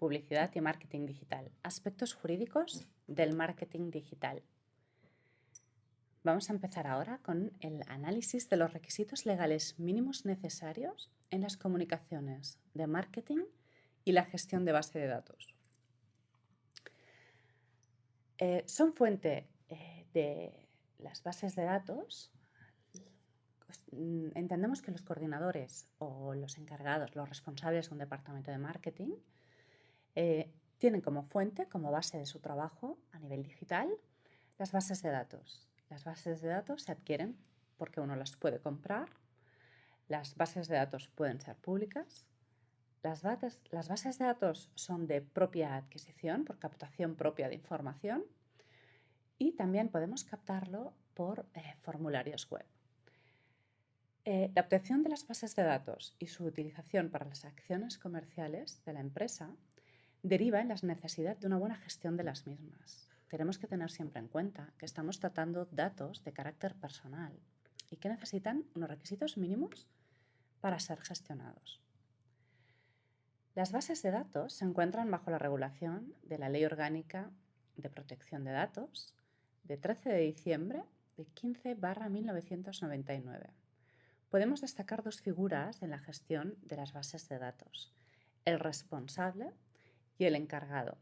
publicidad y marketing digital. Aspectos jurídicos del marketing digital. Vamos a empezar ahora con el análisis de los requisitos legales mínimos necesarios en las comunicaciones de marketing y la gestión de base de datos. Son fuente de las bases de datos. Entendemos que los coordinadores o los encargados, los responsables de un departamento de marketing, tienen como fuente, como base de su trabajo a nivel digital, las bases de datos. Las bases de datos se adquieren porque uno las puede comprar. Las bases de datos pueden ser públicas. Las bases de datos son de propia adquisición, por captación propia de información. Y también podemos captarlo por formularios web. La obtención de las bases de datos y su utilización para las acciones comerciales de la empresa deriva en la necesidad de una buena gestión de las mismas. Tenemos que tener siempre en cuenta que estamos tratando datos de carácter personal y que necesitan unos requisitos mínimos para ser gestionados. Las bases de datos se encuentran bajo la regulación de la Ley Orgánica de Protección de Datos de 13 de diciembre de 15/1999. Podemos destacar dos figuras en la gestión de las bases de datos: el responsable y el encargado.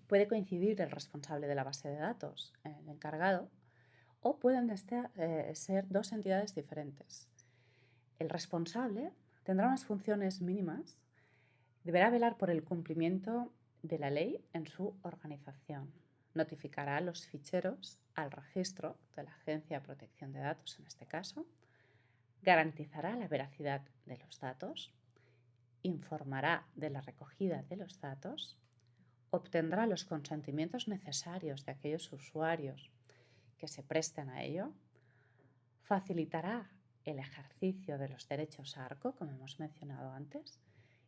Puede coincidir el responsable de la base de datos en el encargado o pueden ser dos entidades diferentes. El responsable tendrá unas funciones mínimas, deberá velar por el cumplimiento de la ley en su organización, notificará los ficheros al registro de la Agencia de Protección de Datos en este caso, garantizará la veracidad de los datos, informará de la recogida de los datos, obtendrá los consentimientos necesarios de aquellos usuarios que se presten a ello, facilitará el ejercicio de los derechos ARCO, como hemos mencionado antes,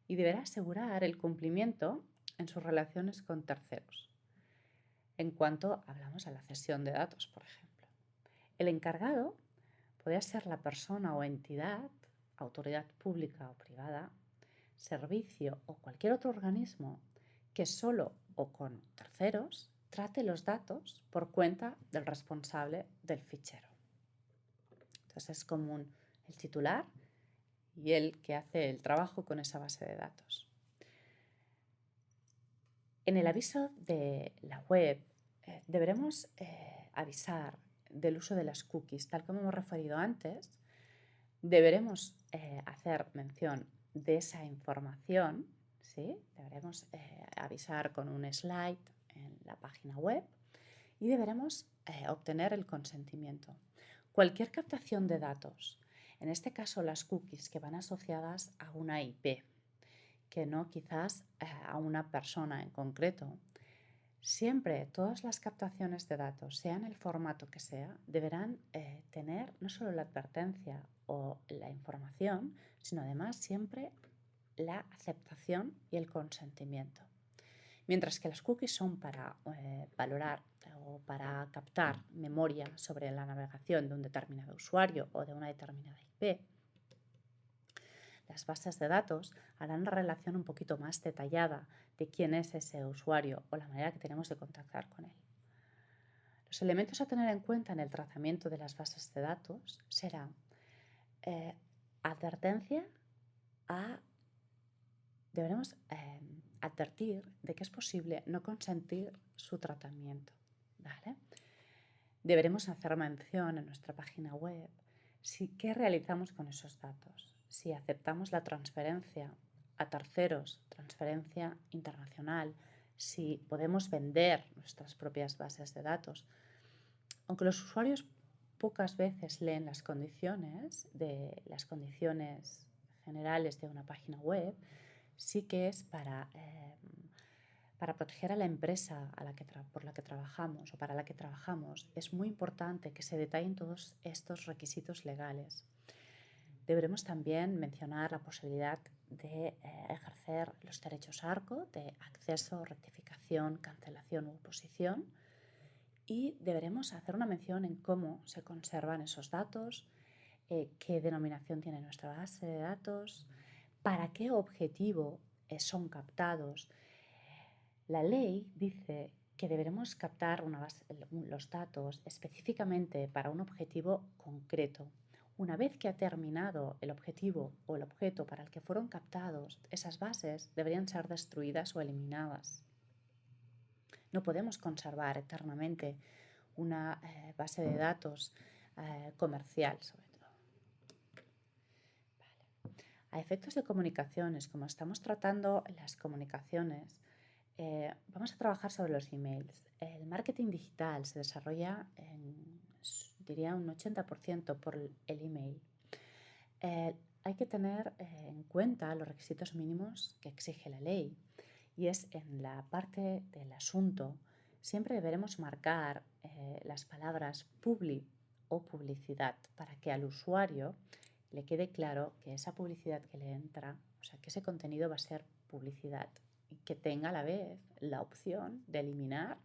y deberá asegurar el cumplimiento en sus relaciones con terceros. En cuanto hablamos a la cesión de datos, por ejemplo, el encargado puede ser la persona o entidad, autoridad pública o privada, servicio o cualquier otro organismo que solo o con terceros trate los datos por cuenta del responsable del fichero. Entonces es común el titular y el que hace el trabajo con esa base de datos. En el aviso de la web deberemos avisar del uso de las cookies, tal como hemos referido antes. Deberemos hacer mención de esa información, ¿sí? Deberemos avisar con un slide en la página web y deberemos obtener el consentimiento. Cualquier captación de datos, en este caso las cookies que van asociadas a una IP, que no quizás a una persona en concreto, siempre todas las captaciones de datos, sea en el formato que sea, deberán tener no solo la advertencia o la información, sino además siempre la aceptación y el consentimiento. Mientras que las cookies son para valorar o para captar memoria sobre la navegación de un determinado usuario o de una determinada IP, las bases de datos harán una relación un poquito más detallada de quién es ese usuario o la manera que tenemos de contactar con él. Los elementos a tener en cuenta en el tratamiento de las bases de datos serán advertencia deberemos advertir de que es posible no consentir su tratamiento, ¿vale? Deberemos hacer mención en nuestra página web qué realizamos con esos datos, si aceptamos la transferencia a terceros, transferencia internacional, si podemos vender nuestras propias bases de datos. Aunque los usuarios pocas veces leen las condiciones generales de una página web, sí que es para proteger a la empresa por la que trabajamos o para la que trabajamos. Es muy importante que se detallen todos estos requisitos legales. Deberemos también mencionar la posibilidad de ejercer los derechos ARCO de acceso, rectificación, cancelación u oposición, y deberemos hacer una mención en cómo se conservan esos datos, qué denominación tiene nuestra base de datos, para qué objetivo son captados, La ley dice que deberemos captar los datos específicamente para un objetivo concreto. Una vez que ha terminado el objetivo o el objeto para el que fueron captados, esas bases deberían ser destruidas o eliminadas. No podemos conservar eternamente una base de datos comercial, sobre todo. Vale. A efectos de comunicaciones, como estamos tratando las comunicaciones, vamos a trabajar sobre los emails. El marketing digital se desarrolla diría un 80% por el email. Hay que tener en cuenta los requisitos mínimos que exige la ley, y es en la parte del asunto siempre deberemos marcar las palabras publi o publicidad para que al usuario le quede claro que esa publicidad que le entra, o sea, que ese contenido va a ser publicidad y que tenga a la vez la opción de eliminar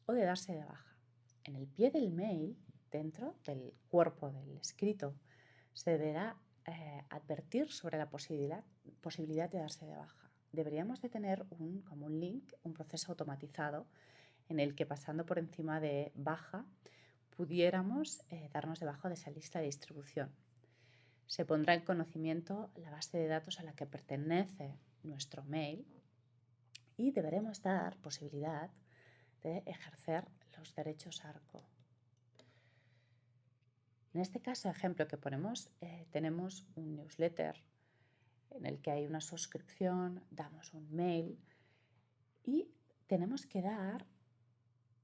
o de darse de baja. En el pie del mail, dentro del cuerpo del escrito, se deberá advertir sobre la posibilidad de darse de baja. Deberíamos de tener como un link, un proceso automatizado en el que pasando por encima de baja pudiéramos darnos de baja de esa lista de distribución. Se pondrá en conocimiento la base de datos a la que pertenece nuestro mail y deberemos dar posibilidad de ejercer los derechos ARCO. En este caso, ejemplo que ponemos, tenemos un newsletter en el que hay una suscripción, damos un mail y tenemos que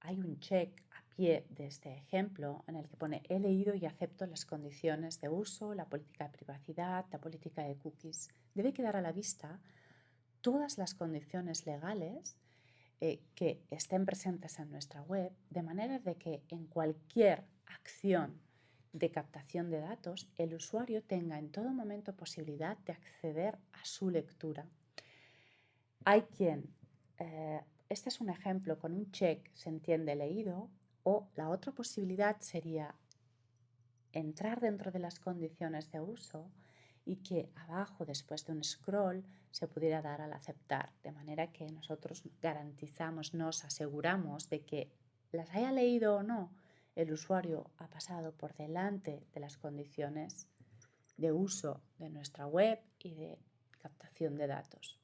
hay un check a pie de este ejemplo en el que pone he leído y acepto las condiciones de uso, la política de privacidad, la política de cookies. Debe quedar a la vista todas las condiciones legales que estén presentes en nuestra web, de manera de que en cualquier acción de captación de datos, el usuario tenga en todo momento posibilidad de acceder a su lectura. Hay quien, este es un ejemplo, con un check se entiende leído, o la otra posibilidad sería entrar dentro de las condiciones de uso y que abajo, después de un scroll, se pudiera dar al aceptar, de manera que nosotros garantizamos, nos aseguramos de que las haya leído o no, el usuario ha pasado por delante de las condiciones de uso de nuestra web y de captación de datos.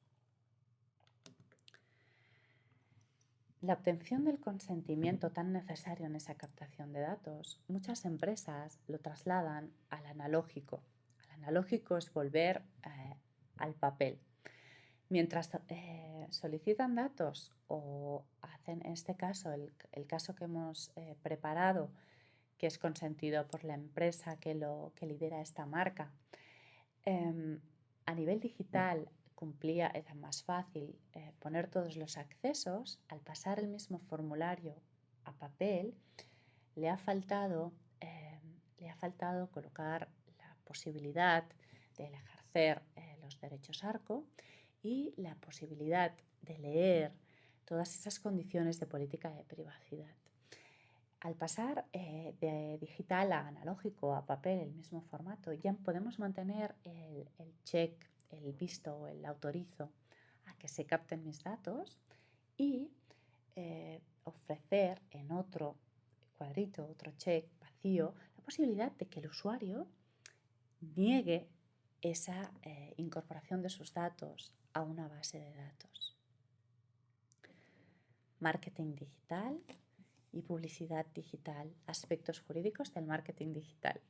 La obtención del consentimiento tan necesario en esa captación de datos, muchas empresas lo trasladan al analógico. Al analógico es volver al papel. Mientras solicitan datos o hacen, en este caso, el caso que hemos preparado, que es consentido por la empresa que lidera esta marca, a nivel digital era más fácil poner todos los accesos. Al pasar el mismo formulario a papel, le ha faltado colocar la posibilidad de ejercer los derechos ARCO y la posibilidad de leer todas esas condiciones de política de privacidad. Al pasar de digital a analógico, a papel, el mismo formato, ya podemos mantener el check, el visto o el autorizo a que se capten mis datos y ofrecer en otro cuadrito, otro check vacío, la posibilidad de que el usuario niegue esa incorporación de sus datos a una base de datos. Marketing digital y publicidad digital, aspectos jurídicos del marketing digital.